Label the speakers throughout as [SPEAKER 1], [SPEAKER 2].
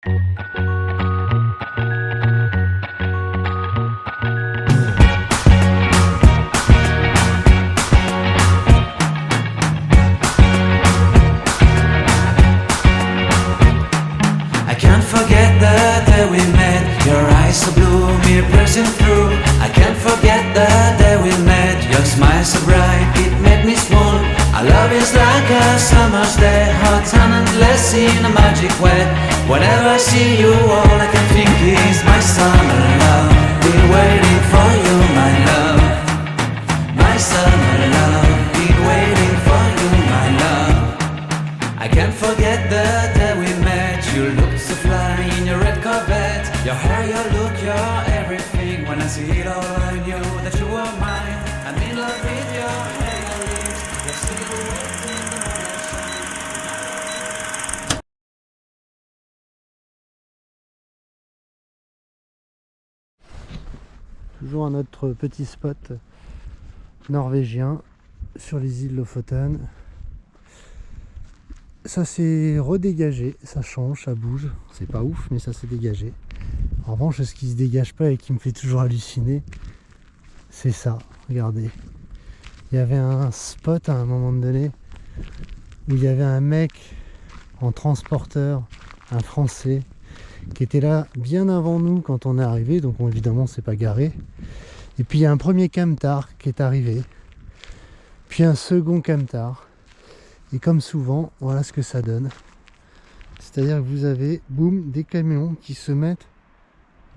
[SPEAKER 1] I can't forget the day we met. Your eyes so blue, me piercing through. I can't forget the day we met. Your smile so bright, it made me swoon. Our love is like a summer's day, hot and endless in a magic way. Whenever I see you, all I can think is my summer love. Been waiting for you, my love. My summer love. Been waiting for you, my love. I can't forget the day we met. You looked so fly in your red Corvette. Your hair, your look, your everything. When I see it all, I knew that you were mine. I'm in love with your hair, your lips, your silhouette in the moonlight.
[SPEAKER 2] Toujours un autre petit spot norvégien sur les îles Lofoten. Ça s'est redégagé, ça change, ça bouge, c'est pas ouf mais ça s'est dégagé. En revanche, ce qui se dégage pas et qui me fait toujours halluciner, c'est ça, regardez. Il y avait un spot à un moment donné où il y avait un mec en transporteur, un Français, qui était là bien avant nous quand on est arrivé, donc évidemment c'est pas garé. Et puis il y a un premier camtar qui est arrivé, puis un second camtar. Et comme souvent, voilà ce que ça donne. C'est-à-dire que vous avez, boum, des camions qui se mettent,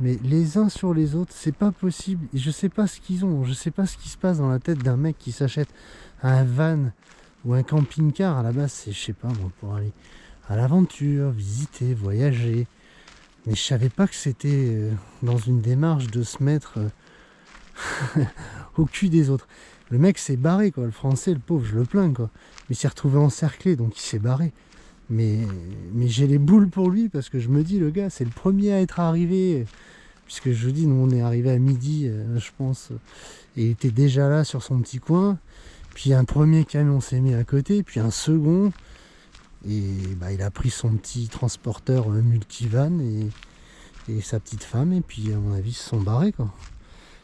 [SPEAKER 2] mais les uns sur les autres, c'est pas possible. Et je sais pas ce qu'ils ont, je sais pas ce qui se passe dans la tête d'un mec qui s'achète un van ou un camping-car. À la base, c'est, je sais pas moi, pour aller à l'aventure, visiter, voyager. Mais je savais pas que c'était dans une démarche de se mettre au cul des autres. Le mec s'est barré, quoi. Le Français, le pauvre, je le plains, quoi. Mais il s'est retrouvé encerclé, donc il s'est barré. Mais j'ai les boules pour lui, parce que je me dis, le gars, c'est le premier à être arrivé. Puisque je vous dis, nous, on est arrivé à midi, je pense. Et il était déjà là, sur son petit coin. Puis un premier camion s'est mis à côté, puis un second. Et bah, il a pris son petit transporteur multivan et sa petite femme. Et puis, à mon avis, ils se sont barrés, quoi.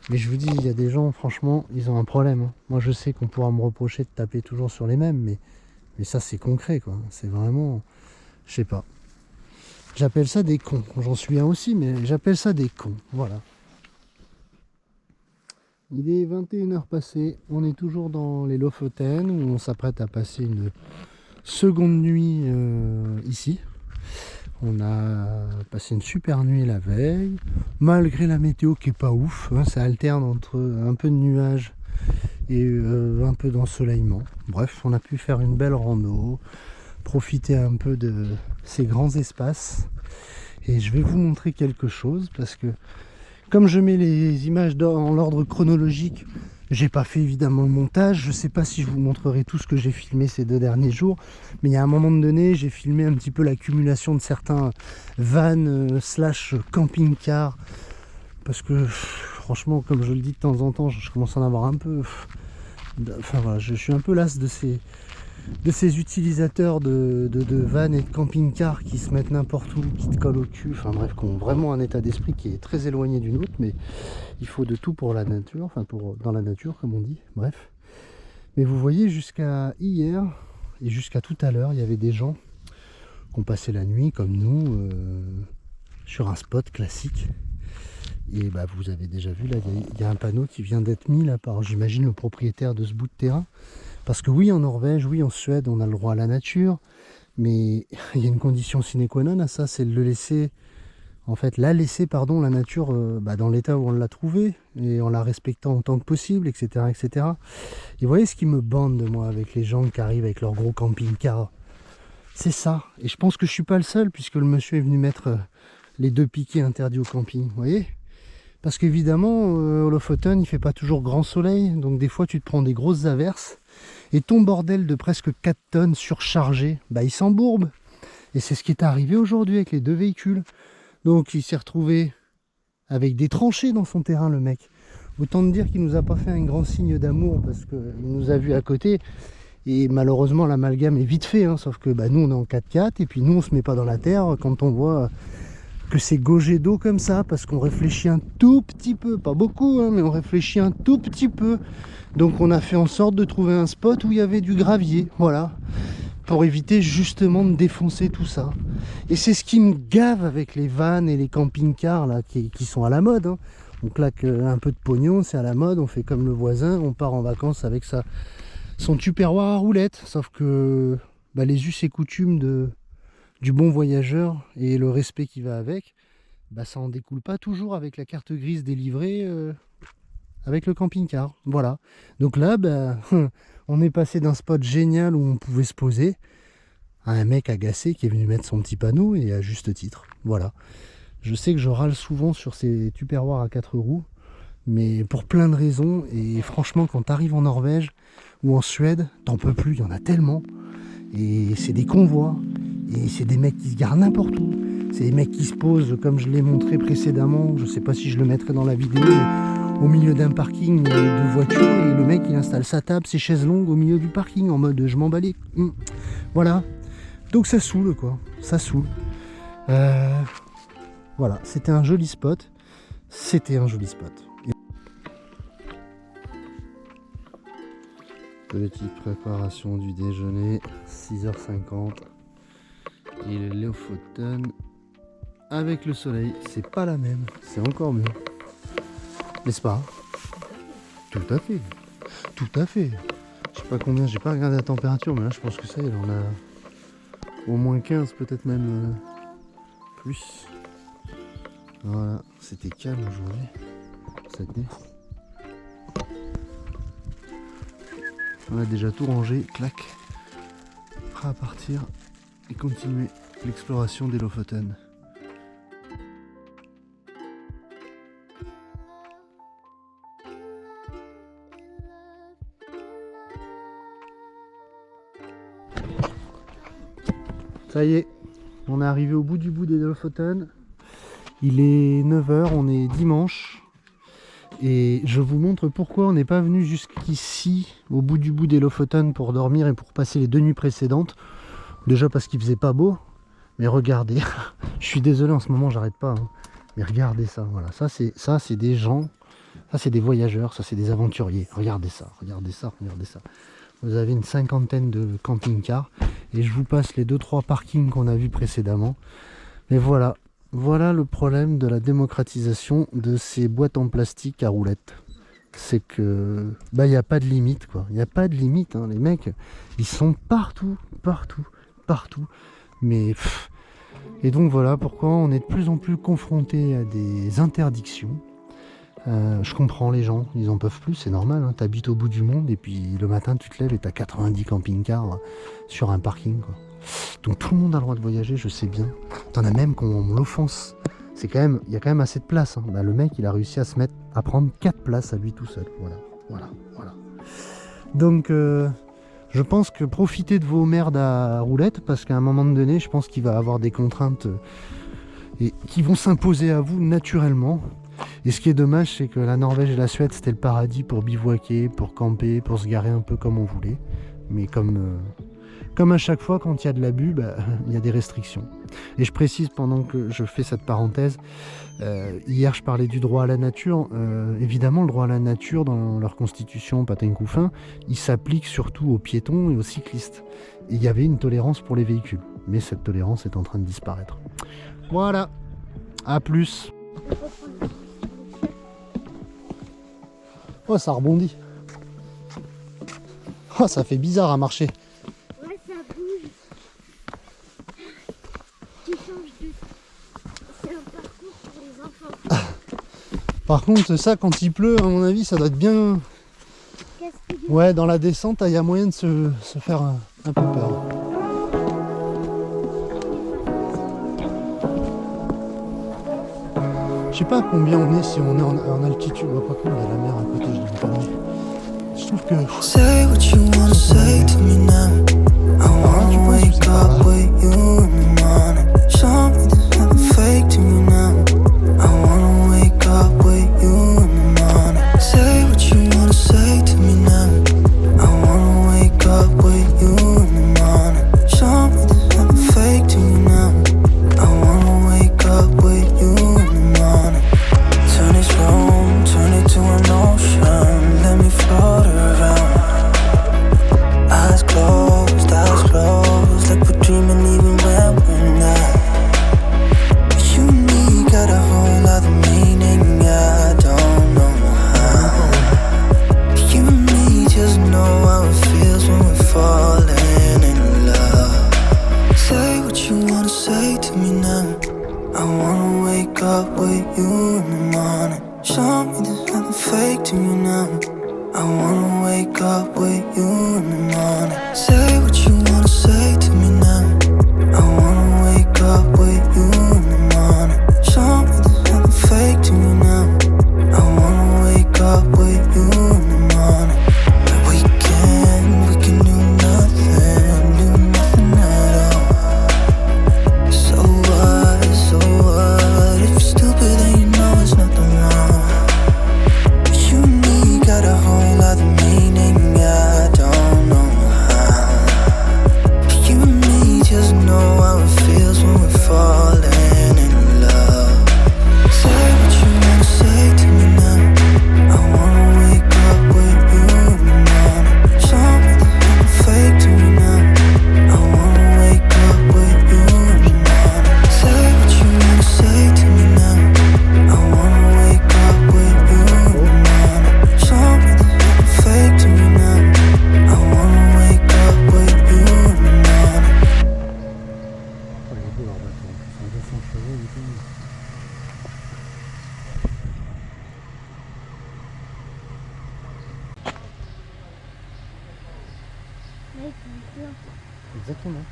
[SPEAKER 2] Mais je vous dis, il y a des gens, franchement, ils ont un problème. Hein. Moi, je sais qu'on pourra me reprocher de taper toujours sur les mêmes, mais ça, c'est concret, quoi. C'est vraiment, je sais pas. J'appelle ça des cons. J'en suis un aussi, mais j'appelle ça des cons. Voilà. Il est 21h passé. On est toujours dans les Lofoten, où on s'apprête à passer une seconde nuit ici. On a passé une super nuit la veille, malgré la météo qui est pas ouf, hein, ça alterne entre un peu de nuages et un peu d'ensoleillement. Bref, on a pu faire une belle rando, profiter un peu de ces grands espaces. Et je vais vous montrer quelque chose, parce que comme je mets les images dans l'ordre chronologique, j'ai pas fait évidemment le montage. Je sais pas si je vous montrerai tout ce que j'ai filmé ces 2 derniers jours, mais il y a un moment donné, j'ai filmé un petit peu l'accumulation de certains vans slash camping-car, parce que franchement, comme je le dis de temps en temps, je commence à en avoir un peu. Enfin voilà, je suis un peu las de ces utilisateurs de vannes et de camping-car qui se mettent n'importe où, qui te collent au cul, enfin bref, qui ont vraiment un état d'esprit qui est très éloigné du nôtre, mais il faut de tout pour la nature, enfin dans la nature comme on dit, bref. Mais vous voyez, jusqu'à hier et jusqu'à tout à l'heure, il y avait des gens qui ont passé la nuit comme nous sur un spot classique. Et bah vous avez déjà vu, là il y a un panneau qui vient d'être mis là par, j'imagine, le propriétaire de ce bout de terrain. Parce que oui, en Norvège, oui, en Suède, on a le droit à la nature, mais il y a une condition sine qua non à ça, c'est de le laisser, en fait, la nature dans l'état où on l'a trouvée, et en la respectant autant que possible, etc., etc. Et vous voyez ce qui me bande de moi avec les gens qui arrivent avec leur gros camping-car, c'est ça. Et je pense que je suis pas le seul, puisque le monsieur est venu mettre les 2 piquets interdits au camping, vous voyez. Parce qu'évidemment, au Lofoten, il fait pas toujours grand soleil, donc des fois tu te prends des grosses averses, et ton bordel de presque 4 tonnes surchargé, bah il s'embourbe. Et c'est ce qui est arrivé aujourd'hui avec les 2 véhicules. Donc il s'est retrouvé avec des tranchées dans son terrain, le mec. Autant te dire qu'il nous a pas fait un grand signe d'amour, parce qu'il nous a vu à côté, Et malheureusement l'amalgame est vite fait, hein, sauf que nous on est en 4x4 et puis nous on se met pas dans la terre quand on voit que c'est gaugé d'eau comme ça, parce qu'on réfléchit un tout petit peu, pas beaucoup, hein, mais on réfléchit un tout petit peu. Donc on a fait en sorte de trouver un spot où il y avait du gravier, voilà, pour éviter justement de défoncer tout ça. Et c'est ce qui me gave avec les vannes et les camping-cars là qui sont à la mode, hein. On claque un peu de pognon, c'est à la mode, on fait comme le voisin, on part en vacances avec son tupperware à roulettes. Sauf que les us et coutumes du bon voyageur et le respect qui va avec, ça en découle pas toujours avec la carte grise délivrée avec le camping-car. Voilà. Donc là, on est passé d'un spot génial où on pouvait se poser à un mec agacé qui est venu mettre son petit panneau, et à juste titre. Voilà. Je sais que je râle souvent sur ces tupperwares à 4 roues, mais pour plein de raisons. Et franchement, quand tu arrives en Norvège ou en Suède, t'en peux plus, il y en a tellement. Et c'est des convois, et c'est des mecs qui se garent n'importe où. C'est des mecs qui se posent, comme je l'ai montré précédemment, je sais pas si je le mettrai dans la vidéo, mais au milieu d'un parking de voitures, et le mec il installe sa table, ses chaises longues au milieu du parking, en mode je m'en bats les... Voilà. Donc ça saoule quoi, ça saoule. Voilà, c'était un joli spot. C'était un joli spot. Petite préparation du déjeuner, 6h50. Et le Lofoten avec le soleil, c'est pas la même, c'est encore mieux. N'est-ce pas? Tout à fait. Tout à fait. Je sais pas combien, j'ai pas regardé la température, mais là je pense que ça y est, on a au moins 15, peut-être même plus. Voilà, c'était calme aujourd'hui, cette nuit. On a déjà tout rangé, clac, prêt à partir et continuer l'exploration des Lofoten. Ça y est, on est arrivé au bout du bout des Lofoten. Il est 9h, on est dimanche. Et je vous montre pourquoi on n'est pas venu jusqu'ici, au bout du bout des Lofoten, pour dormir et pour passer les 2 nuits précédentes. Déjà parce qu'il faisait pas beau, mais regardez, je suis désolé en ce moment, j'arrête pas, hein. Mais regardez ça, voilà, ça c'est des gens, ça c'est des voyageurs, ça c'est des aventuriers. Regardez ça, regardez ça, regardez ça. Vous avez une 50aine de camping-cars et je vous passe les 2-3 parkings qu'on a vus précédemment. Mais voilà. Voilà le problème de la démocratisation de ces boîtes en plastique à roulettes. C'est que il n'y a pas de limite quoi. Il n'y a pas de limite, hein. Les mecs, ils sont partout, partout, partout. Mais et donc voilà pourquoi on est de plus en plus confronté à des interdictions. Je comprends les gens, ils en peuvent plus, c'est normal, hein. T'habites au bout du monde et puis le matin tu te lèves et t'as 90 camping-cars sur un parking quoi. Donc tout le monde a le droit de voyager, je sais bien. T'en as même qu'on l'offense. C'est quand même, il y a quand même assez de place, hein. Le mec il a réussi à prendre 4 places à lui tout seul. Voilà. Donc je pense que profitez de vos merdes à roulettes, parce qu'à un moment donné, je pense qu'il va avoir des contraintes et qui vont s'imposer à vous naturellement. Et ce qui est dommage, c'est que la Norvège et la Suède, c'était le paradis pour bivouaquer, pour camper, pour se garer un peu comme on voulait. Mais comme à chaque fois, quand il y a de l'abus, il y a des restrictions. Et je précise, pendant que je fais cette parenthèse, hier je parlais du droit à la nature. Évidemment, le droit à la nature, dans leur constitution Patenkouffin, il s'applique surtout aux piétons et aux cyclistes. Et il y avait une tolérance pour les véhicules. Mais cette tolérance est en train de disparaître. Voilà, à plus. Oh, ça rebondit. Oh, ça fait bizarre à marcher.
[SPEAKER 3] Ouais, ça bouge. Tu changes de... C'est un parcours pour les enfants.
[SPEAKER 2] Par contre, ça, quand il pleut, à mon avis, ça doit être bien... Ouais, dans la descente, il y a moyen de se faire un peu peur. Je sais pas à combien on est, si on est en altitude. Pas cool, il y a la mer à côté, je dis pas. Je trouve que...
[SPEAKER 4] Say what you wanna say to me now. I wanna wake up with you in the morning. Show me there's nothing fake to me now. I wanna wake up with you in the morning. Say what you wanna say to me now. I wanna wake up with with you in the morning. Turn this room, turn it to an ocean. Let me float around. Eyes closed, like we're dreaming even when we're not. You and me got a whole other meaning, I don't know how. You and me just know how it feels when we're falling in love. Say what you wanna say to me now. I wanna wake up with you in the morning. Show me there's nothing fake to me now. I wanna wake up with you in the morning. Say what you wanna say to me now. I wanna wake up with you in the morning. Show me there's nothing fake to me now. I wanna wake up with you in the morning. We can do nothing at all. So what, if you're stupid then you know it's nothing wrong. You and me got a whole other meaning, I don't know how. You and me just know how it feels when we're falling in love. Say what you wanna say to me now. I wanna wake up with you in the morning. Show me there's nothing fake to me now. I wanna wake up with you in the morning. Say what you wanna say to me now. I wanna wake up with you in the morning. Show me there's nothing fake to me now. I wanna wake up with you in the morning.
[SPEAKER 2] Il est beau leur bateau, c'est 200 chevaux du coup.
[SPEAKER 3] Là, ils sont durs.
[SPEAKER 2] Exactement.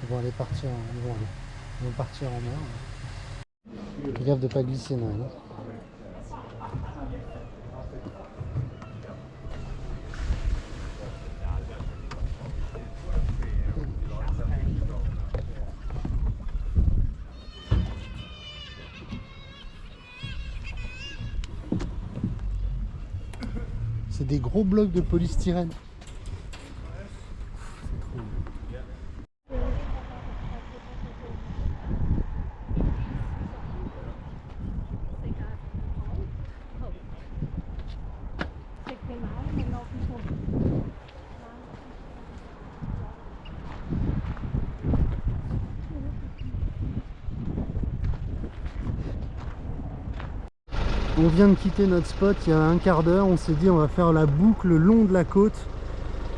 [SPEAKER 2] Ils vont partir en mer. Fais gaffe de pas glisser, non, hein. C'est des gros blocs de polystyrène. On vient de quitter notre spot il y a un quart d'heure, on s'est dit on va faire la boucle le long de la côte.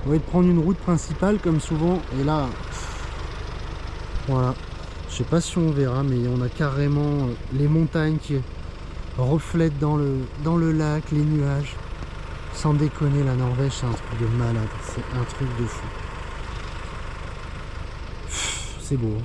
[SPEAKER 2] On va prendre une route principale comme souvent et là, voilà, je sais pas si on verra mais on a carrément les montagnes qui reflètent dans le lac, les nuages. Sans déconner, la Norvège c'est un truc de malade, c'est un truc de fou. C'est beau.